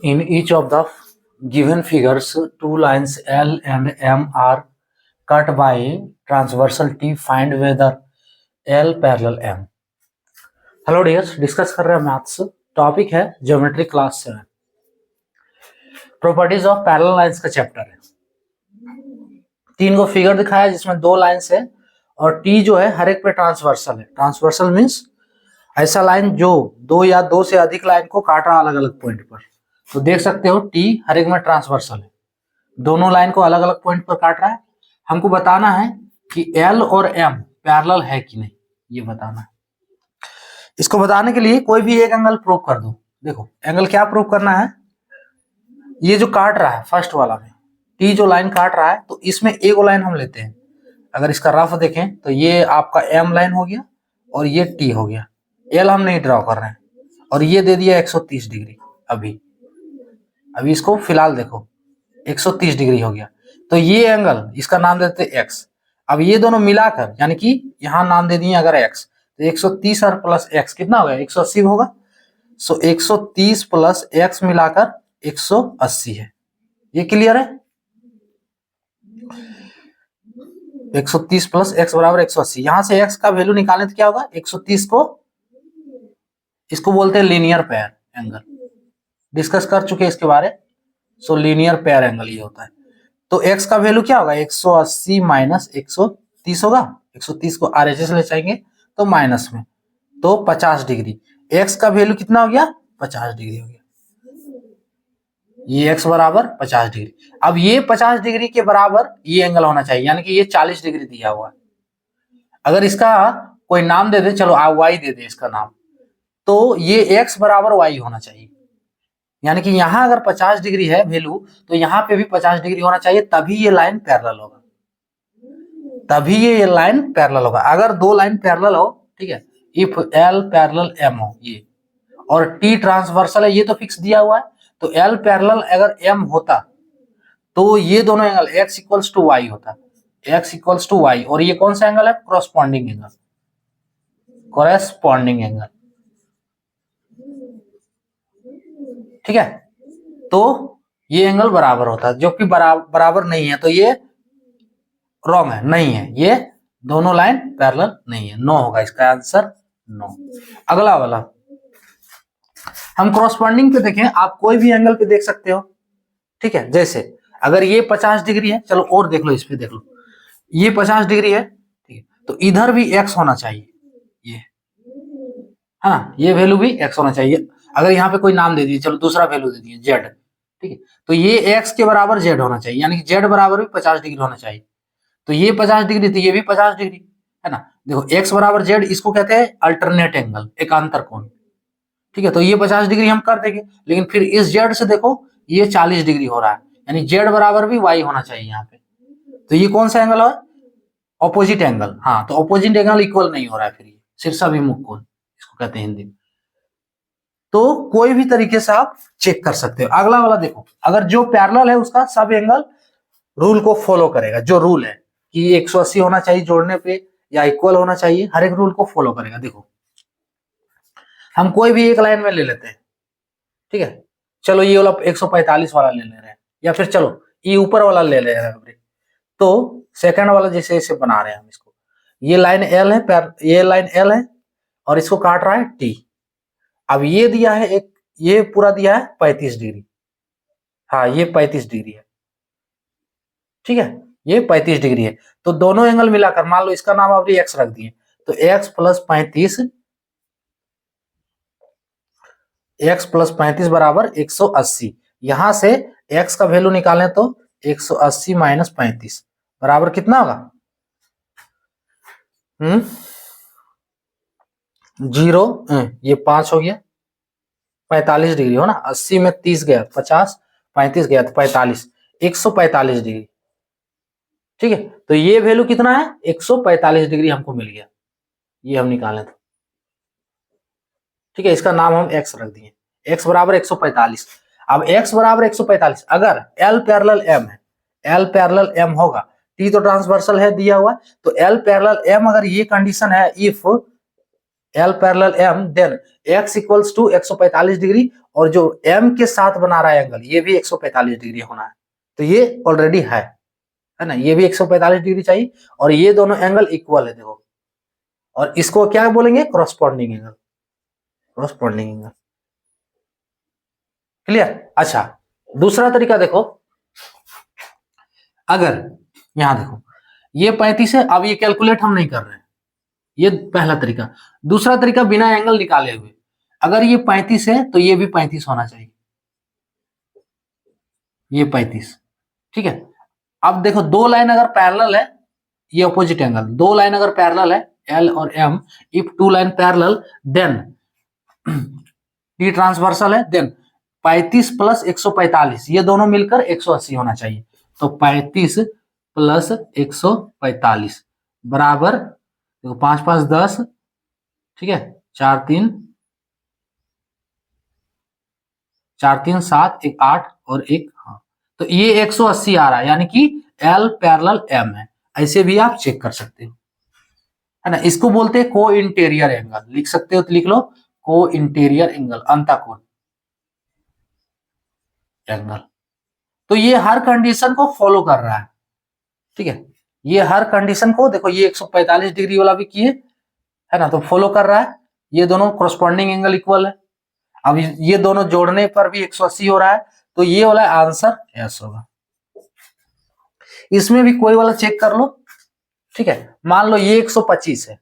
In each of the given figures, two lines L and M are cut by transversal T. Find whether L parallel M. Hello dears, discuss कर रहे हैं maths. Topic है geometry class 7। Properties of parallel lines का chapter है। तीन को figure दिखाया जिसमें दो लाइंस है और टी जो है हर एक पे ट्रांसवर्सल है। ट्रांसवर्सल मीन्स ऐसा लाइन जो दो या दो से अधिक लाइन को काट रहा अलग अलग पॉइंट पर। तो देख सकते हो टी हर एक में ट्रांसवर्सल है, दोनों लाइन को अलग अलग पॉइंट पर काट रहा है। हमको बताना है कि एल और एम पैरेलल है कि नहीं, ये बताना है। इसको बताने के लिए कोई भी एक एंगल प्रूव कर दो। देखो एंगल क्या प्रूव करना है, ये जो काट रहा है फर्स्ट वाला में टी जो लाइन काट रहा है, तो इसमें एक लाइन हम लेते हैं। अगर इसका रफ देखें तो ये आपका एम लाइन हो गया और ये टी हो गया। एल हम नहीं ड्रॉ कर रहे हैं और ये दे दिया 130 डिग्री। अभी इसको फिलहाल देखो 130 डिग्री हो गया, तो ये एंगल इसका नाम देते एक्स। अब ये दोनों मिलाकर यानी कि यहां नाम दे दिए अगर एक्स, तो 130 और प्लस एक्स कितना होगा 180 होगा। सो 130 प्लस एक्स मिलाकर 180 है। ये क्लियर है? 130 प्लस एक्स बराबर 180। यहां से एक्स का वैल्यू निकालें तो क्या होगा 130 को, इसको बोलते हैं लीनियर पेयर एंगल। डिस्कस कर चुके हैं इसके बारे। सो लीनियर पेयर एंगल ये होता है। तो x का वैल्यू क्या होगा 180 माइनस 130 होगा। 130 को RHS ले जाएंगे तो माइनस में, तो 50 डिग्री। x का वैल्यू कितना हो गया 50 डिग्री हो गया। ये x बराबर 50 डिग्री। अब ये 50 डिग्री के बराबर ये एंगल होना चाहिए, यानी कि ये 40 डिग्री दिया हुआ है। अगर इसका कोई नाम दे दे, चलो y दे दे इसका नाम, तो ये x बराबर y होना चाहिए। यानी कि यहां अगर 50 डिग्री है वैल्यू, तो यहां पे भी 50 डिग्री होना चाहिए, तभी ये लाइन पैरेलल होगा। तभी ये लाइन पैरेलल होगा। अगर दो लाइन पैरेलल हो, ठीक है, इफ L पैरेलल M हो ये, और T ट्रांसवर्सल है, ये तो फिक्स दिया हुआ है। तो L पैरेलल अगर M होता तो ये दोनों angle x equals to y होता, x इक्वल्स टू y। और ये कौन सा एंगल है? कॉरेस्पॉन्डिंग एंगल, कॉरेस्पॉन्डिंग एंगल, ठीक है। तो ये एंगल बराबर होता है, जो कि बराबर नहीं है, तो ये रॉन्ग है, नहीं है। ये दोनों लाइन पैरेलल नहीं है, नो होगा इसका आंसर, नो। अगला वाला हम कॉरेस्पॉन्डिंग पे देखें। आप कोई भी एंगल पे देख सकते हो, ठीक है। जैसे अगर ये 50 डिग्री है, चलो और देख लो, इस पे देख लो, ये 50 डिग्री है, ठीक है, तो इधर भी x होना चाहिए, ये हाँ, ये वैल्यू भी x होना चाहिए। अगर यहाँ पे कोई नाम दे दिए, चलो दूसरा वैल्यू दे दिए z, ठीक है, तो ये x के बराबर z होना चाहिए, यानी कि z बराबर भी 50 डिग्री होना चाहिए। तो ये 50 डिग्री, तो ये भी 50 डिग्री है ना। देखो x बराबर z, इसको कहते हैं अल्टरनेट एंगल, एकांतर कोण, ठीक है। तो ये 50 डिग्री हम कर देंगे, लेकिन फिर इस z से देखो ये 40 डिग्री हो रहा है, यानी z बराबर भी y होना चाहिए यहाँ पे। तो ये कौन सा एंगल है? Opposite angle. हाँ, तो ऑपोजिट एंगल इक्वल नहीं हो रहा है, फिर ये शीर्षाभिमुख कोण इसको कहते हैं हिंदी में। तो कोई भी तरीके से आप चेक कर सकते हो। अगला वाला देखो, अगर जो पैरेलल है उसका सब एंगल रूल को फॉलो करेगा। जो रूल है कि 180 होना चाहिए जोड़ने पे या इक्वल होना चाहिए, हर एक रूल को फॉलो करेगा। देखो हम कोई भी एक लाइन में ले लेते हैं, ठीक है। चलो ये वाला 145 वाला ले ले रहे हैं, या फिर चलो ये ऊपर वाला ले ले रहे हैं। तो सेकंड वाला जैसे इसे बना रहे हैं हम इसको, ये लाइन L है, ये लाइन L है और इसको काट रहा है T। अब ये दिया है एक, ये पूरा दिया है 35 डिग्री। हाँ, ये 35 डिग्री है, ठीक है, ये 35 डिग्री है। तो दोनों एंगल मिलाकर, मान लो इसका नाम अभी x रख दिए, तो x प्लस 35 बराबर 180। यहां से x का वैल्यू निकालें तो 180 माइनस 35 बराबर कितना होगा? 0, ये 5 हो गया, 45 डिग्री हो ना। 80 में 30 गया 50, 35 गया तो 45, 145 डिग्री, ठीक है। तो ये वैल्यू कितना है 145 डिग्री हमको मिल गया, ये हम निकालें तो, ठीक है। इसका नाम हम x रख दिए, x बराबर 145। अब x बराबर 145, अगर L पैरेलल M है, L पैरेलल M होगा, T तो ट्रांसवर्सल है दिया हुआ, तो L पैरेलल M अगर ये कंडीशन है, if L parallel M, then x equals to 145 degree, और जो M के साथ बना रहा है एंगल ये भी 145 डिग्री होना है। तो ये ऑलरेडी है ना, ये भी 145 डिग्री चाहिए, और ये दोनों एंगल इक्वल है देखो, और इसको क्या बोलेंगे, corresponding angle, corresponding angle. Clear. अच्छा, दूसरा तरीका देखो, अगर यहां देखो ये 35 है, अब ये कैलकुलेट हम नहीं कर रहे हैं, ये पहला तरीका। दूसरा तरीका बिना एंगल निकाले हुए, अगर ये 35 है तो ये भी 35 होना चाहिए, ये 35, ठीक है। अब देखो दो लाइन अगर पैरेलल है, ये अपोजिट एंगल, दो लाइन अगर पैरेलल है L और M, if two line parallel then ये ट्रांसवर्सल है, देन 35 प्लस 145 ये दोनों मिलकर 180 होना चाहिए। तो 35 प्लस 145 बराबर, देखो 5 5 10, ठीक है, 4 3 7 1 8 और 1, हाँ, तो ये 180 आ रहा है, यानी कि L पैरेलल M है। ऐसे भी आप चेक कर सकते हो, है ना। इसको बोलते हैं को इंटीरियर एंगल, लिख सकते हो तो लिख लो, को इंटीरियर एंगल, अंतःकोण एंगल। तो ये हर कंडीशन को फॉलो कर रहा है, ठीक है, ये हर कंडीशन को, देखो ये 145 डिग्री वाला भी किए, है ना, तो फॉलो कर रहा है, ये दोनों कॉरस्पॉन्डिंग एंगल इक्वल है। अब ये दोनों जोड़ने पर भी 180 हो रहा है, तो ये वाला आंसर एस होगा। इसमें भी कोई वाला चेक कर लो, ठीक है, मान लो ये 125 है,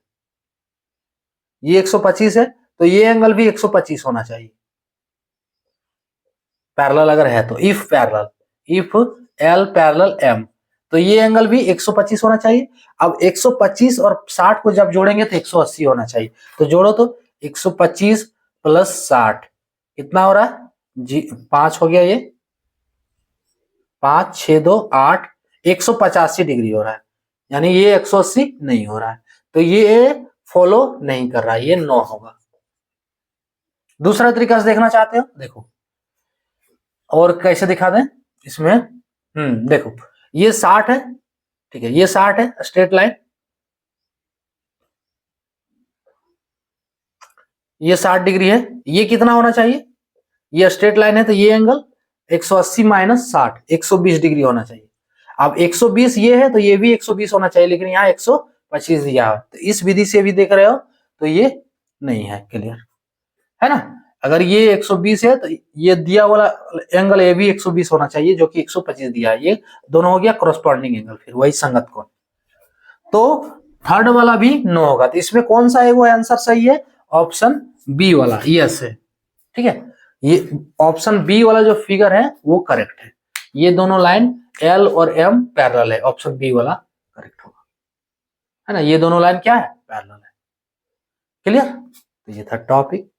ये 125 है, तो ये एंगल भी 125 होना चाहिए, पैरेलल अगर है तो, if parallel, if L parallel M, तो ये एंगल भी 125 होना चाहिए। अब 125 और 60 को जब जोड़ेंगे तो 180 होना चाहिए, तो जोड़ो तो 125 प्लस 60 कितना हो रहा है जी, 5 हो गया, ये 5 6 2 8, 185 डिग्री हो रहा है, यानी ये 180 नहीं हो रहा है, तो ये फॉलो नहीं कर रहा है, ये नो होगा। दूसरा तरीका से देखना चाहते हो, देखो और कैसे दिखा दें इसमें, देखो ये 60 है, ठीक है, ये 60 है स्ट्रेट लाइन, ये 60 डिग्री है, ये कितना होना चाहिए, ये स्ट्रेट लाइन है तो ये एंगल 180 माइनस 60 120 डिग्री होना चाहिए। अब 120 ये है तो ये भी 120 होना चाहिए, लेकिन यहाँ 125 दिया है, तो इस विधि से भी देख रहे हो तो ये नहीं है, क्लियर है ना। अगर ये 120 है तो ये दिया वाला एंगल ये भी 120 होना चाहिए, जो कि 125 दिया है, ये दोनों हो गया कॉरस्पॉन्डिंग एंगल, फिर वही संगत कोण। तो थर्ड वाला भी नो होगा, तो इसमें कौन सा है वो आंसर सही है, ऑप्शन बी वाला, यस है, ठीक है, ये ऑप्शन बी वाला जो फिगर है वो करेक्ट है, ये दोनों लाइन L और M पैरेलल है, ऑप्शन बी वाला करेक्ट होगा, है ना, ये दोनों लाइन क्या है, पैरेलल है। क्लियर। तो ये था टॉपिक।